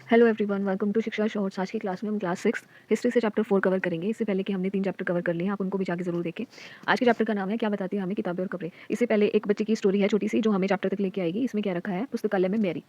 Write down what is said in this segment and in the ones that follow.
Hello everyone, welcome to शिक्षा shorts. आज की क्लास में हम क्लास 6 हिस्ट्री से चैप्टर 4 कवर करेंगे। इससे पहले कि हमने 3 चैप्टर कवर कर लिए हैं, आप उनको भी जाके जरूर देखें। आज के चैप्टर का नाम है क्या बताती है हमें किताबें और खबरें। इससे पहले एक बच्चे की स्टोरी है छोटी सी जो हमें चैप्टर तक लेके आएगी। इसमें क्या रखा है, पुस्तकालय में मैरी।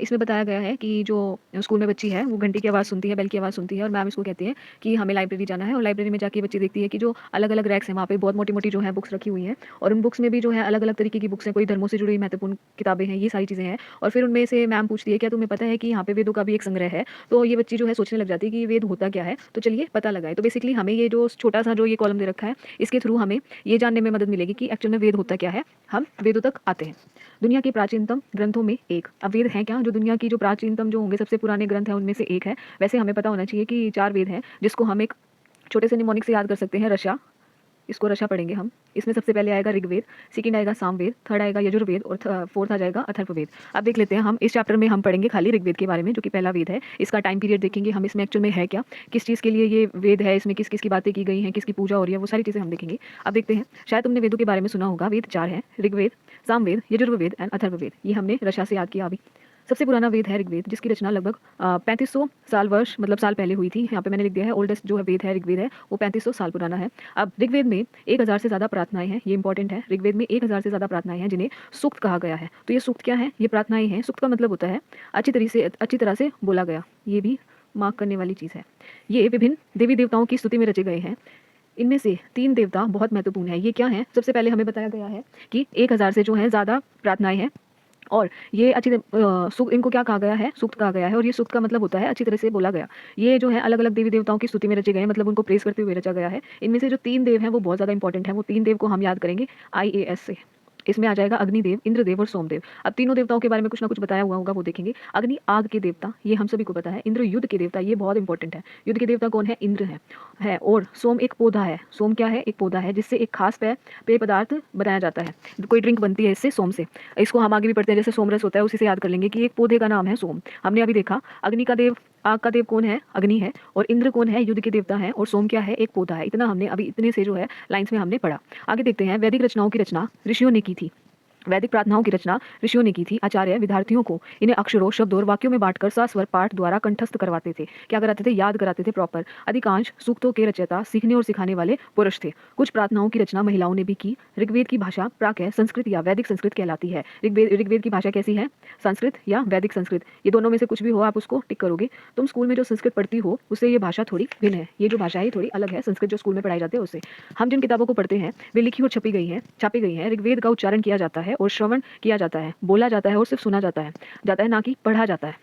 इसमें बताया गया है कि जो स्कूल में बच्ची है वो घंटी की आवाज़ सुनती है, बेल की आवाज़ सुनती है और मैम इसको कहती है कि हमें लाइब्रेरी जाना है। और लाइब्रेरी में जाके बच्ची देखती है कि जो अलग अलग रैक्स हैं वहाँ पे बहुत मोटी मोटी जो है बुक्स रखी हुई हैं और उन बुक्स में भी जो है अलग अलग तरीके की बुक्स हैं। कोई धर्मों से जुड़ी हुई महत्वपूर्ण किताबें हैं, ये सारी चीज़ें हैं। और फिर उनमें से मैम पूछती है क्या तुम्हें पता है कि यहाँ पे वेदों का भी एक संग्रह है। तो ये बच्ची जो है सोचने लग जाती है कि ये वेद होता क्या है, तो चलिए पता लगाए। तो बेसिकली हमें ये जो छोटा सा जो ये कॉलम दे रखा है इसके थ्रू हमें ये जानने में मदद मिलेगी कि एक्चुअल में वेद होता क्या है। हम वेदों तक आते हैं। दुनिया के प्राचीनतम ग्रंथों में एक, अब वेद हैं क्या, जो दुनिया की जो प्राचीनतम जो होंगे सबसे पुराने ग्रंथ हैं उनमें से एक है। वैसे हमें पता होना चाहिए कि 4 वेद हैं जिसको हम एक छोटे से निमोनिक से याद कर सकते हैं, रशा। इसको रशा पढ़ेंगे हम। इसमें सबसे पहले आएगा ऋग्वेद, सेकंड आएगा सामवेद, थर्ड आएगा यजुर्वेद और फोर्थ आ जाएगा अथर्ववेद। अब देख लेते हैं, हम इस चैप्टर में हम पढ़ेंगे खाली ऋग्वेद के बारे में जो कि पहला वेद है। इसका टाइम पीरियड देखेंगे हम, इसमें एक्चुअल में है क्या, किस चीज़ के लिए ये वेद है, इसमें किस किस की बातें की गई हैं, किसकी पूजा हो रही है, वो सारी चीज़ें हम देखेंगे। अब देखते हैं, शायद तुमने वेदों के बारे में सुना होगा। वेद 4 हैं, ऋग्वेद, सामवेद, यजुर्वेद एंड अथर्ववेद। ये हमने रशा से याद किया अभी। सबसे पुराना वेद है ऋग्वेद, जिसकी रचना लगभग 3500 साल वर्ष मतलब साल पहले हुई थी। यहाँ पे मैंने लिख दिया है ओल्डेस्ट जो है वेद है ऋग्वेद है वो 3500 साल पुराना है। अब ऋग्वेद में 1000 से ज़्यादा प्रार्थनाएं हैं, ये इंपॉर्टेंट है। ऋग्वेद में 1000 से ज़्यादा प्रार्थनाएं हैं जिन्हें सूक्त कहा गया है। तो ये सूक्त क्या है, ये प्रार्थनाएं हैं। सूक्त का मतलब होता है अच्छी तरह से बोला गया। ये भी मार्क करने वाली चीज़ है। ये विभिन्न देवी देवताओं की स्तुति में रचे गए हैं। इनमें से 3 देवता बहुत महत्वपूर्ण है। ये क्या है, सबसे पहले हमें बताया गया है कि 1000 से जो है ज़्यादा प्रार्थनाएं हैं और ये सूक्त, इनको क्या कहा गया है, सूक्त कहा गया है। और ये सूक्त का मतलब होता है अच्छी तरह से बोला गया। ये जो है अलग अलग देवी देवताओं की स्तुति में रचे गए हैं, मतलब उनको प्रेस करते हुए रचा गया है। इनमें से जो 3 देव हैं वो बहुत ज़्यादा इंपॉर्टेंट है। वो 3 देव को हम याद करेंगे IAS से। इसमें आ जाएगा अग्निदेव, इंद्रदेव और सोमदेव। अब तीनों देवताओं के बारे में कुछ ना कुछ बताया हुआ होगा, वो देखेंगे। अग्नि आग के देवता, ये हम सभी को पता है। इंद्र युद्ध के देवता, ये बहुत इंपॉर्टेंट है। युद्ध के देवता कौन है, इंद्र है। और सोम एक पौधा है। सोम क्या है, एक पौधा है जिससे एक खास पेय पदार्थ बनाया जाता है। कोई ड्रिंक बनती है इससे, सोम से। इसको हम आगे भी पढ़ते हैं, जैसे सोमरस होता है उसी से याद कर लेंगे कि एक पौधे का नाम है सोम। हमने अभी देखा अग्नि का देव, आग का देव कौन है, अग्नि है। और इंद्र कौन है, युद्ध के देवता है। और सोम क्या है, एक पौधा है। इतना हमने अभी इतने से जो है लाइन्स में हमने पढ़ा। आगे देखते हैं, वैदिक रचनाओं की रचना ऋषियों ने की थी। वैदिक प्रार्थनाओं की रचना ऋषियों ने की थी। आचार्य विद्यार्थियों को इन्हें अक्षरों, शब्दों और वाक्यों में बांटकर सस्वर पाठ द्वारा कंठस्थ करवाते थे। क्या कराते थे, याद कराते थे प्रॉपर। अधिकांश सूक्तों के रचयिता सीखने और सिखाने वाले पुरुष थे। कुछ प्रार्थनाओं की रचना महिलाओं ने भी की। ऋग्वेद की भाषा प्राकृत संस्कृत या वैदिक संस्कृत कहलाती है। ऋग्वेद की भाषा कैसी है, संस्कृत या वैदिक संस्कृत, ये दोनों में से कुछ भी हो आप उसको टिक करोगे। तुम स्कूल में जो संस्कृत पढ़ती हो उससे ये भाषा थोड़ी भिन्न है। ये जो भाषा है थोड़ी अलग है संस्कृत जो स्कूल में पढ़ाई जाती है उससे। हम जिन किताबों को पढ़ते हैं वे लिखी और छापी गई हैं। ऋग्वेद का उच्चारण किया जाता है और श्रवण किया जाता है, बोला जाता है और सिर्फ सुना जाता है ना कि पढ़ा जाता है।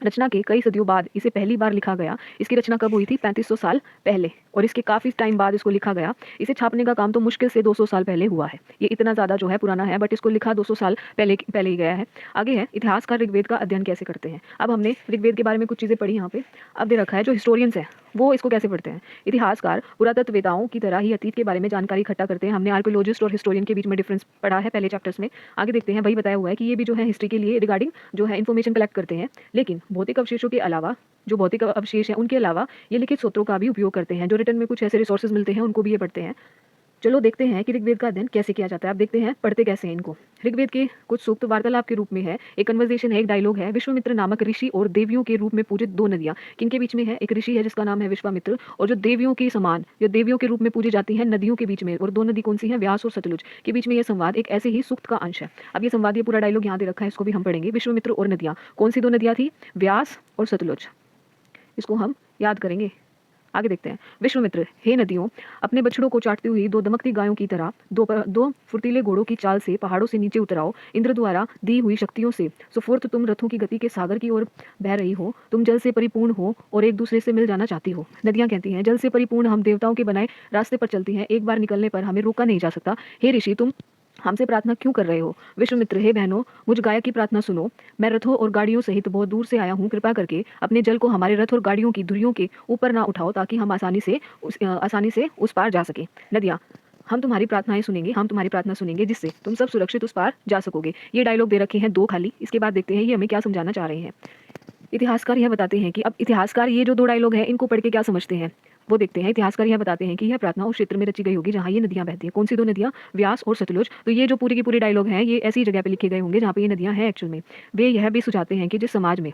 रचना के कई सदियों बाद इसे पहली बार लिखा गया। इसकी रचना कब हुई थी, 3500 साल पहले। और इसके काफ़ी टाइम बाद इसको लिखा गया। इसे छापने का काम तो मुश्किल से 200 साल पहले हुआ है। ये इतना ज़्यादा जो है पुराना है, बट इसको लिखा 200 साल पहले ही गया है। आगे है इतिहासकार ऋग्वेद का अध्ययन कैसे करते हैं। अब हमने ऋग्वेद के बारे में कुछ चीज़ें पढ़ी यहाँ पे। अब दे रखा है जो हिस्टोरियंस है वो इसको कैसे पढ़ते हैं। इतिहासकार पुरातत्ववेताओं की तरह ही अतीत के बारे में जानकारी इकट्ठा करते हैं। हमने आर्कियोलॉजिस्ट और हिस्टोरियन के बीच में डिफरेंस पढ़ा है पहले चैप्टर्स में। आगे देखते हैं, वही बताया हुआ है कि ये भी जो है हिस्ट्री के लिए रिगार्डिंग जो है इन्फॉर्मेशन कलेक्ट करते हैं। लेकिन भौतिक अवशेषों के अलावा, जो भौतिक अवशेष हैं उनके अलावा ये लिखित सूत्रों का भी उपयोग करते हैं। जो रिटर्न में कुछ ऐसे रिसोर्सेज मिलते हैं उनको भी ये पढ़ते हैं। चलो देखते हैं कि ऋग्वेद का अध्ययन कैसे किया जाता है। अब देखते हैं पढ़ते कैसे हैं इनको। ऋग्वेद के कुछ सूक्त वार्तालाप के रूप में है, एक कन्वर्सेशन है, एक डायलॉग है। विश्वामित्र नामक ऋषि और देवियों के रूप में पूजित 2 नदियां, किनके बीच में है, एक ऋषि है जिसका नाम है विश्वामित्र और जो देवियों के समान, जो देवियों के रूप में पूजी जाती हैं नदियों के बीच में। और 2 नदी कौन सी है, व्यास और सतलुज के बीच में ये संवाद एक ऐसे ही सूक्त का अंश है। अब ये संवाद, ये पूरा डायलॉग यहाँ दे रखा है, इसको भी हम पढ़ेंगे। विश्वामित्र और नदियाँ, कौन सी 2 नदियाँ थी, व्यास और सतलुज, इसको हम याद करेंगे। आगे देखते हैं, विश्वामित्र, हे नदियों, अपने बछड़ों को चाटती हुई 2 दमकती गायों की तरह 2 फुर्तीले घोड़ों की चाल से पहाड़ों से नीचे उतराओ। इंद्र द्वारा दी हुई शक्तियों से सुफूर्त तुम रथों की गति के सागर की ओर बह रही हो। तुम जल से परिपूर्ण हो और एक दूसरे से मिल जाना चाहती हो। नदियां कहती हैं, जल से परिपूर्ण हम देवताओं के बनाए रास्ते पर चलती हैं, एक बार निकलने पर हमें रोका नहीं जा सकता। हे ऋषि, तुम हमसे प्रार्थना क्यों कर रहे हो। विश्वामित्र, हे बहनों, मुझ गाय की प्रार्थना सुनो। मैं रथों और गाड़ियों सहित बहुत दूर से आया हूँ। कृपा करके अपने जल को हमारे रथ और गाड़ियों की धुरियों के ऊपर ना उठाओ ताकि हम आसानी से उस पार जा सके। नदियाँ, हम तुम्हारी प्रार्थना सुनेंगे जिससे तुम सब सुरक्षित उस पार जा सकोगे। ये डायलॉग दे रखे हैं 2 खाली। इसके बाद देखते हैं ये हमें क्या समझाना चाह रहे हैं। इतिहासकार यह बताते हैं कि अब इतिहासकार ये जो 2 डायलॉग हैं इनको पढ़ के क्या समझते हैं वो देखते हैं। इतिहासकार यह बताते हैं कि यह प्रार्थना उस क्षेत्र में रची गई होगी जहाँ ये नदियाँ बहती हैं। कौन सी 2 नदियाँ, व्यास और सतलुज। तो ये जो पूरी की पूरी डायलॉग हैं ये ऐसी जगह पे लिखे गए होंगे जहाँ पे ये नदियाँ हैं एक्चुअल में। वे यह भी सुझाते हैं कि जिस समाज में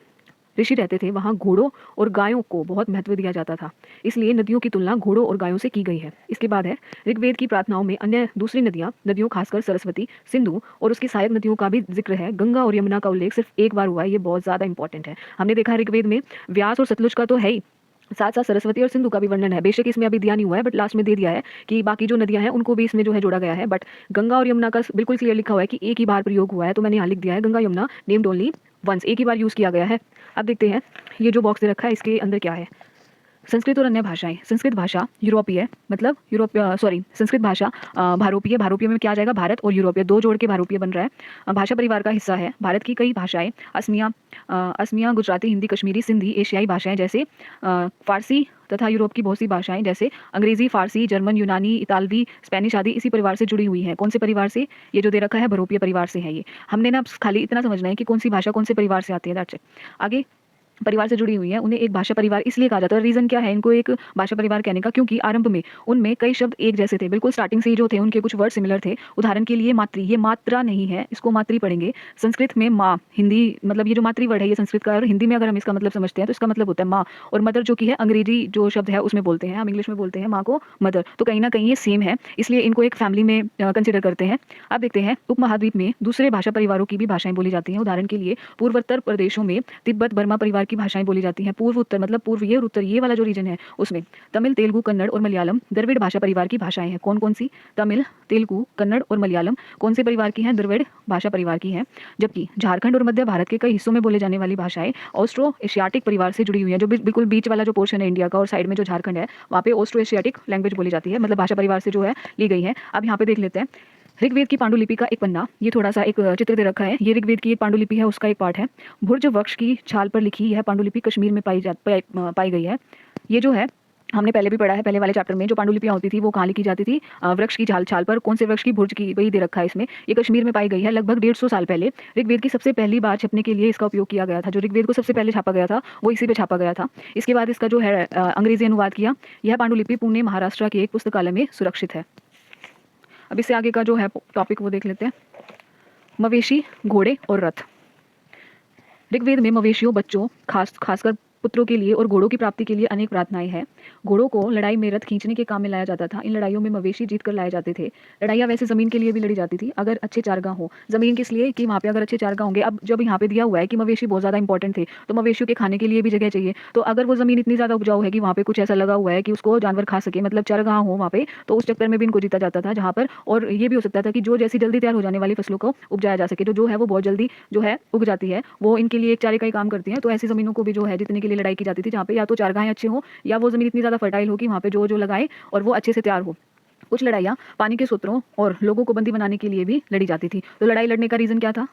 ऋषि रहते थे वहाँ घोड़ों और गायों को बहुत महत्व दिया जाता था, इसलिए नदियों की तुलना घोड़ों और गायों से की गई है। इसके बाद है ऋग्वेद की प्रार्थनाओं में अन्य दूसरी नदियों खासकर सरस्वती, सिंधु और उसकी सहायक नदियों का भी जिक्र है। गंगा और यमुना का उल्लेख सिर्फ एक बार हुआ है, ये बहुत ज़्यादा इंपॉर्टेंट है। हमने देखा ऋग्वेद में व्यास और सतलुज का तो है ही, साथ साथ सरस्वती और सिंधु का भी वर्णन है। बेशक इसमें अभी दिया नहीं हुआ है, बट लास्ट में दे दिया है कि बाकी जो नदियां हैं उनको भी इसमें जो है जोड़ा गया है। बट गंगा और यमुना का बिल्कुल क्लियर लिखा हुआ है कि एक ही बार प्रयोग हुआ है, तो मैंने यहाँ लिख दिया है Ganga Yamuna named only once, एक ही बार यूज़ किया गया है। अब देखते हैं ये जो बॉक्स दे रखा है इसके अंदर क्या है। संस्कृत और अन्य भाषाएं। संस्कृत भाषा यूरोपीय, मतलब संस्कृत भाषा भारोपीय, भारोपीय में क्या आ जाएगा, भारत और यूरोपीय दो जोड़ के भारोपीय बन रहा है। भाषा परिवार का हिस्सा है। भारत की कई भाषाएं असमिया, गुजराती, हिंदी, कश्मीरी, सिंधी, एशियाई भाषाएं जैसे फारसी तथा यूरोप की बहुत सी भाषाएं जैसे अंग्रेजी, फारसी, जर्मन, यूनानी, इतालवी, स्पेनिश आदि इसी परिवार से जुड़ी हुई हैं। कौन से परिवार से, ये जो दे रखा है बरोपीय परिवार से है। ये हमने ना खाली इतना समझना है कि कौन सी भाषा कौन से परिवार से आती है, दैट्स इट। आगे परिवार से जुड़ी हुई है, उन्हें एक भाषा परिवार इसलिए कहा जाता है। रीजन क्या है इनको एक भाषा परिवार कहने का, क्योंकि आरंभ में उनमें कई शब्द एक जैसे थे, बिल्कुल स्टार्टिंग से ही जो थे उनके कुछ वर्ड सिमिलर थे। उदाहरण के लिए मातृ, ये मात्रा नहीं है, इसको मातृ पढ़ेंगे। संस्कृत में माँ, हिंदी मतलब ये जो मातृ वर्ड है ये संस्कृत का, और हिंदी में अगर हम इसका मतलब समझते हैं तो इसका मतलब होता है माँ। और मदर जो कि है अंग्रेजी जो शब्द है उसमें बोलते हैं, हम इंग्लिश में बोलते हैं माँ को मदर, तो कहीं ना कहीं ये सेम है, इसलिए इनको एक फैमिली में कंसिडर करते हैं। अब देखते हैं उपमहाद्वीप में दूसरे भाषा परिवारों की भी भाषाएं बोली जाती हैं। उदाहरण के लिए पूर्वोत्तर प्रदेशों में तिब्बत बर्मा परिवार की भाषाएं बोली जाती हैं। पूर्व उत्तर मतलब पूर्व ये और उत्तर ये वाला जो रीजन है उसमें तमिल, तेलुगु, कन्नड़ और मलयालम द्रविड़ भाषा परिवार की भाषाएं हैं। कौन कौन सी, तमिल, तेलुगु, कन्नड़ और मलयालम कौन से परिवार की हैं, द्रविड़ भाषा परिवार की हैं। जबकि झारखंड और मध्य भारत के कई हिस्सों में बोले जाने वाली भाषाएं ऑस्ट्रो एशियाटिक परिवार से जुड़ी हुई हैं। जो बिल्कुल बीच वाला जो पोर्शन है इंडिया का और साइड में जो झारखंड है वहाँ पे ऑस्ट्रो एशियाटिक लैंग्वेज बोली जाती है, मतलब भाषा परिवार से जो है ली गई है। अब यहाँ पे देख लेते हैं ऋग्वेद की पांडुलिपि का एक पन्ना, ये थोड़ा सा एक चित्र दे रखा है। ये ऋग्वेद की एक पांडुलिपि है, उसका एक पार्ट है। भुर्ज वृक्ष की छाल पर लिखी यह पांडुलिपि कश्मीर में पाई गई है। ये जो है हमने पहले भी पढ़ा है, पहले वाले चैप्टर में जो पांडुलिपियां होती थी वो कहाँ लिखी जाती थी, वृक्ष की छाल पर। कौन से वृक्ष की, भुर्ज की, वही दे रखा है इसमें। ये कश्मीर में पाई गई है। लगभग 150 साल पहले ऋग्वेद की सबसे पहली बार छपने के लिए इसका उपयोग किया गया था। जो ऋग्वेद को सबसे पहले छापा गया था वो इसी पे छापा गया था। इसके बाद इसका जो है अंग्रेजी अनुवाद किया। यह पांडुलिपि पुणे महाराष्ट्र के एक पुस्तकालय में सुरक्षित है। अब इससे आगे का जो है टॉपिक वो देख लेते हैं, मवेशी, घोड़े और रथ। ऋग्वेद में मवेशियों, बच्चों, खासकर पुत्रों के लिए और घोड़ों की प्राप्ति के लिए अनेक प्रार्थनाएं हैं। घोड़ों को लड़ाई में रथ खींचने के काम में लाया जाता था। इन लड़ाइयों में मवेशी जीत कर लाए जाते थे। लड़ाइयाँ वैसे जमीन के लिए भी लड़ी जाती थी अगर अच्छे चारगाह हो। जमीन किस लिए, कि वहाँ पे अगर अच्छे चारगाह होंगे। अब जब यहाँ पे दिया हुआ है कि मवेशी बहुत ज़्यादा इंपॉर्टेंट थे, तो मवेशियों के खाने के लिए भी जगह चाहिए। तो अगर वो जमीन इतनी ज़्यादा उपजाऊ है कि वहाँ पे कुछ ऐसा लगा हुआ है कि उसको जानवर खा सके, मतलब चारगाह हो वहाँ पे, तो उस चक्कर में भी इनको जीता जाता था जहाँ पर। और ये भी हो सकता था कि जो जैसी जल्दी तैयार हो जाने वाली फसलों को उपजाया जा सके, जो है वो बहुत जल्दी जो है उग जाती है, वो इनके लिए एक चारे का ही काम करती है। तो ऐसी जमीनों को भी जो है जीतने के लिए लड़ाई की जाती थी, जहाँ पे या तो चारगाहें अच्छे हो या वो जमीन इतनी ज़्यादा फर्टाइल हो कि वहाँ पे जो लगाए और वो अच्छे से तैयार हो। कुछ लड़ाइयाँ पानी के सूत्रों और लोगों को बंदी बनाने के लिए भी लड़ी जाती थी। तो लड़ाई लड़ने का रीज़न क्या था,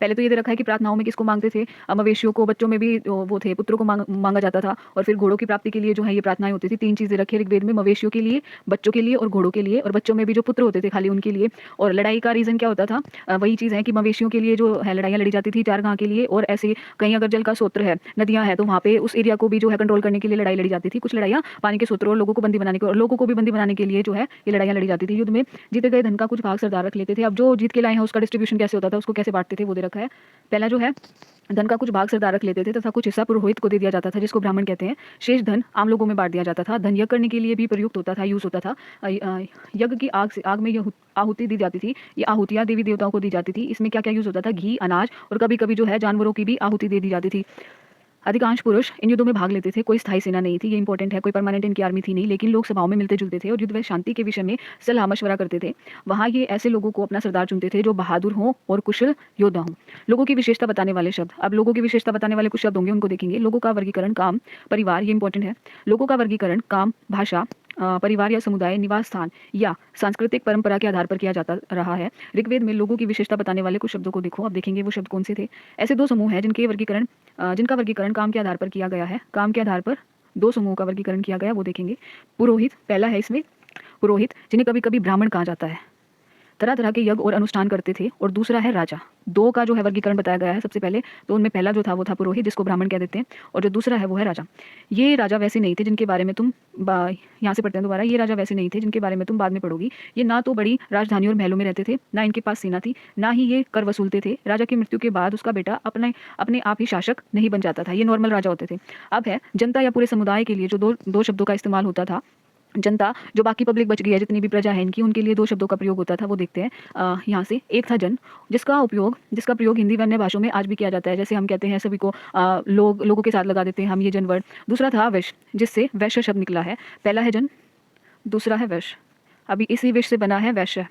पहले तो ये दे रखा है कि प्रार्थनाओं में किसको मांगते थे, मवेशियों को, बच्चों में भी वो थे, पुत्रों को मांगा जाता था। और फिर घोड़ों की प्राप्ति के लिए जो है ये प्रार्थनाएं होती थी। 3 चीज़ें रखी ऋग्वेद में, मवेशियों के लिए, बच्चों के लिए और घोड़ों के लिए, और बच्चों में भी जो पुत्र होते थे खाली उनके लिए। और लड़ाई का रीज़न क्या होता था, वही चीज़ है कि मवेशियों के लिए जो है लड़ाइयाँ लड़ी जाती थी चारगाह के लिए, और ऐसे कहीं अगर जल का स्रोत है, नदियाँ हैं, तो वहाँ पे उस एरिया को भी जो है कंट्रोल करने के लिए लड़ाई लड़ी जाती थी। कुछ लड़ाइयाँ पानी के सूत्रों और लोगों को बंदी बनाने के, और लोगों को भी बंदी बनाने के लिए जो है ये लड़ाइयाँ लड़ी जाती थी। युद्ध में जीते गए धन का कुछ भाग सरदार रख लेते थे। अब जो जीत के लाए हैं उसका डिस्ट्रीब्यूशन कैसे होता था, उसको कैसे बांटते थे, वो दे रखा है। पहला जो है धन का कुछ भाग सरदार रख लेते थे तथा कुछ हिस्सा पुरोहित को दे दिया जाता था, जिसको ब्राह्मण कहते हैं। शेष धन आम लोगों में बांट दिया जाता था। धन यज्ञ करने के लिए भी प्रयुक्त होता था, यूज होता था। यज्ञ की आग में यह आहुति दी जाती थी। ये आहुतियाँ देवी देवताओं को दी जाती थी। इसमें क्या क्या यूज होता था, घी, अनाज, और कभी कभी जो है जानवरों की भी आहुति दे दी जाती थी। अधिकांश पुरुष इन युद्धों में भाग लेते थे। कोई स्थायी सेना नहीं थी, ये इंपॉर्टेंट है, कोई परमानेंट इनकी आर्मी थी नहीं, लेकिन लोग सभाओं में मिलते जुलते थे और युद्ध व शांति के विषय में सलाह मशवरा करते थे। वहाँ ये ऐसे लोगों को अपना सरदार चुनते थे जो बहादुर हों और कुशल योद्धा हों। लोगों की विशेषता बताने वाले शब्द, अब लोगों की विशेषता बताने वाले कुछ शब्द होंगे, उनको देखेंगे। लोगों का वर्गीकरण, काम, परिवार, ये इंपॉर्टेंट है। लोगों का वर्गीकरण काम, भाषा, परिवार या समुदाय, निवास स्थान या सांस्कृतिक परंपरा के आधार पर किया जाता रहा है। ऋग्वेद में लोगों की विशेषता बताने वाले कुछ शब्दों को देखो, अब देखेंगे वो शब्द कौन से थे। ऐसे 2 समूह हैं जिनका वर्गीकरण काम के आधार पर किया गया है। काम के आधार पर 2 समूहों का वर्गीकरण किया गया, वो देखेंगे। पुरोहित पहला है इसमें, पुरोहित जिन्हें कभी कभी ब्राह्मण कहा जाता है। तरह तरह के यज्ञ और अनुष्ठान करते थे। और दूसरा है राजा। दो का जो है वर्गीकरण बताया गया है सबसे पहले। तो उनमें पहला जो था वो था पुरोहित, जिसको ब्राह्मण कह देते हैं, और जो दूसरा है वो है राजा। ये राजा वैसे नहीं थे जिनके बारे में तुम यहाँ से पढ़ते हैं दोबारा। ये राजा वैसे नहीं थे जिनके बारे में तुम बाद में पढ़ोगी। ये ना तो बड़ी राजधानी और महलों में रहते थे, ना इनके पास सेना थी, ना ही ये कर वसूलते थे। राजा की मृत्यु के बाद उसका बेटा अपने अपने आप ही शासक नहीं बन जाता था। ये नॉर्मल राजा होते थे। अब है जनता या पूरे समुदाय के लिए जो दो शब्दों का इस्तेमाल होता था। जनता, जो बाकी पब्लिक बच गई है, जितनी भी प्रजा है इनकी, उनके लिए दो शब्दों का प्रयोग होता था, वो देखते हैं यहाँ से। एक था जन, जिसका प्रयोग हिंदी व अन्य भाषाओं में आज भी किया जाता है। जैसे हम कहते हैं सभी को लोगों के साथ लगा देते हैं हम ये जन वर्ड। दूसरा था वैश्य, जिससे वैश्य शब्द निकला है। पहला है जन, दूसरा है वैश्य। अभी इसी विषय से बना है वैश्य।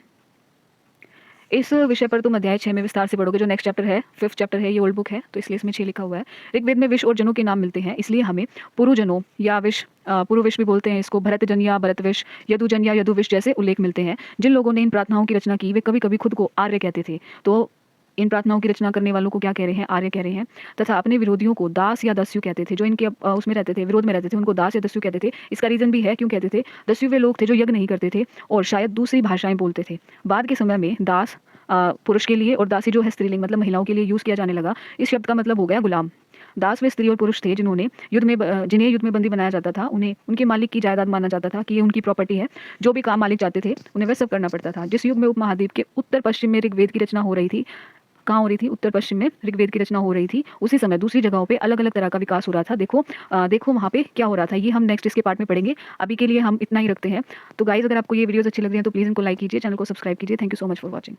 इस विषय पर तुम अध्याय 6 में विस्तार से पढ़ोगे। जो नेक्स्ट चैप्टर है, 5th चैप्टर है, ये ओल्ड बुक है, तो इसलिए इसमें 6 लिखा हुआ है। ऋग्वेद में विष और जनों के नाम मिलते हैं, इसलिए हमें पुरुजनों या विष, पुरुविष भी बोलते हैं इसको, भरतजन या भरतविष, यदुजन या यदुविष जैसे उल्लेख मिलते हैं। जिन लोगों ने इन प्रार्थनाओं की रचना की वे कभी कभी खुद को आर्य कहते थे। तो इन प्रार्थनाओं की रचना करने वालों को क्या कह रहे हैं? आर्य कह रहे हैं। तथा अपने विरोधियों को दास या दस्यु कहते थे। जो इनके उसमें रहते थे, विरोध में रहते थे, उनको दास या दस्यु कहते थे। इसका रीजन भी है क्यों कहते थे। दस्यु वे लोग थे जो यज्ञ नहीं करते थे और शायद दूसरी भाषाएं बोलते थे। बाद के समय में दास पुरुष के लिए और दासी जो है स्त्रीलिंग मतलब महिलाओं के लिए यूज किया जाने लगा। इस शब्द का मतलब हो गया गुलाम। दास वे स्त्री और पुरुष थे जिन्हें युद्ध में बंदी बनाया जाता था। उन्हें उनके मालिक की जायदाद माना जाता था कि ये उनकी प्रॉपर्टी है। जो भी काम मालिक चाहते थे उन्हें वह सब करना पड़ता था। जिस युग में उपमहाद्वीप के उत्तर पश्चिम में ऋग्वेद की रचना हो रही थी, कहाँ हो रही थी? उत्तर पश्चिम में ऋग्वेद की रचना हो रही थी। उसी समय दूसरी जगहों पे अलग अलग तरह का विकास हो रहा था। देखो वहाँ पे क्या हो रहा था, ये हम नेक्स्ट इसके पार्ट में पढ़ेंगे। अभी के लिए हम इतना ही रखते हैं। तो गाइज, अगर आपको ये वीडियोस अच्छी लग रही हैं तो प्लीज़ इनको लाइक कीजिए, चैनल को सब्सक्राइब कीजिए। Thank you so much for watching.